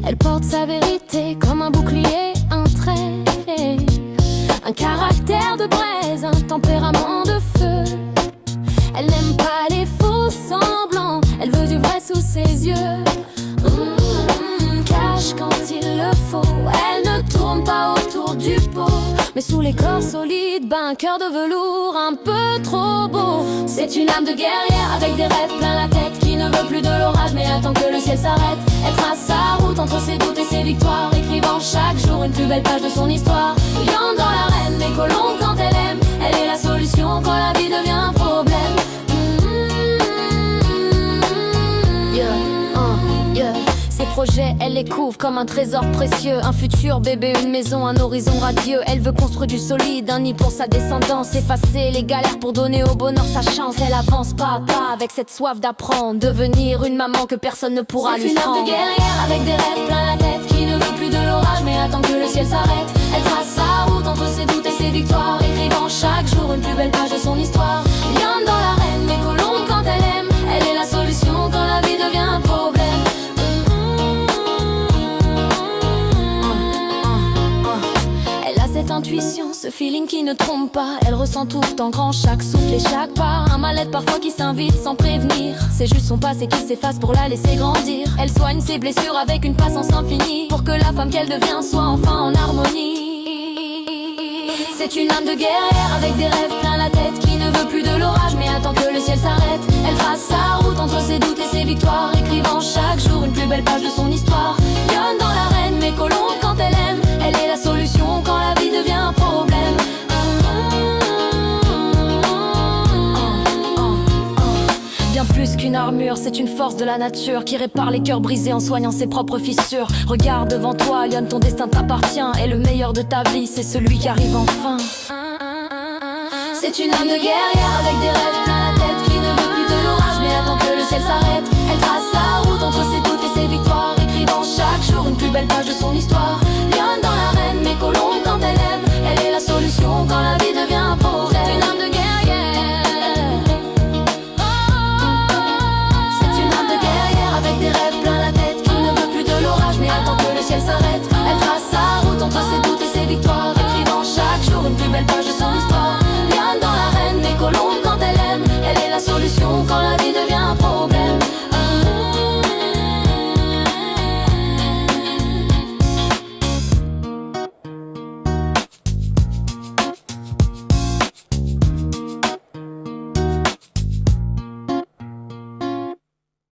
Elle porte sa vérité comme un bouclier, un trait, un caractère de braise, un tempérament de feu. Elle n'aime pas les faux semblants, elle veut du vrai sous ses yeux. Cache quand il le faut, elle ne tourne pas autour du pot, mais sous les corps solides, un cœur de velours un peu trop beau. C'est une âme de guerrière avec des rêves plein la tête, qui ne veut plus de l'orage mais attend que le ciel s'arrête. Elle trace sa route entre ses doutes et ses victoires, écrivant chaque jour une plus belle page de son histoire. Lion dans l'arène, mais colombe quand elle aime, elle est la solution quand la vie devient un problème. Ses projets, elle les couvre comme un trésor précieux. Un futur bébé, une maison, un horizon radieux. Elle veut construire du solide, un nid pour sa descendance, effacer les galères pour donner au bonheur sa chance. Elle avance pas à pas avec cette soif d'apprendre, devenir une maman que personne ne pourra lui prendre. C'est une âme de guerrière avec des rêves plein la tête, qui ne veut plus de l'orage mais attend que le ciel s'arrête. Elle trace sa route entre ses doutes et ses victoires, écrivant chaque jour une plus belle page de son histoire. Lion dans l'arène, mais colombe quand elle aime, elle est la solution quand la vie devient un problème. Cette intuition, ce feeling qui ne trompe pas, elle ressent tout en grand, chaque souffle et chaque pas. Un mal-être parfois qui s'invite sans prévenir, c'est juste son passé qui s'efface pour la laisser grandir. Elle soigne ses blessures avec une patience infinie, pour que la femme qu'elle devient soit enfin en harmonie. C'est une âme de guerrière avec des rêves plein la tête, qui ne veut plus de l'orage mais attend que le ciel s'arrête. Elle trace sa route entre ses doutes et ses victoires, écrivant chaque jour une plus belle page de son histoire. Lionne dans l'arène, mais colombe quand elle aime, elle est la solution quand la vie devient un problème. Bien plus qu'une armure, c'est une force de la nature qui répare les cœurs brisés en soignant ses propres fissures. Regarde devant toi, Lionne, ton destin t'appartient, et le meilleur de ta vie, c'est celui qui arrive enfin. C'est une âme de guerrière avec des rêves plein la tête, qui ne veut plus de l'orage mais attend que le ciel s'arrête. Elle trace sa route entre ses doutes et ses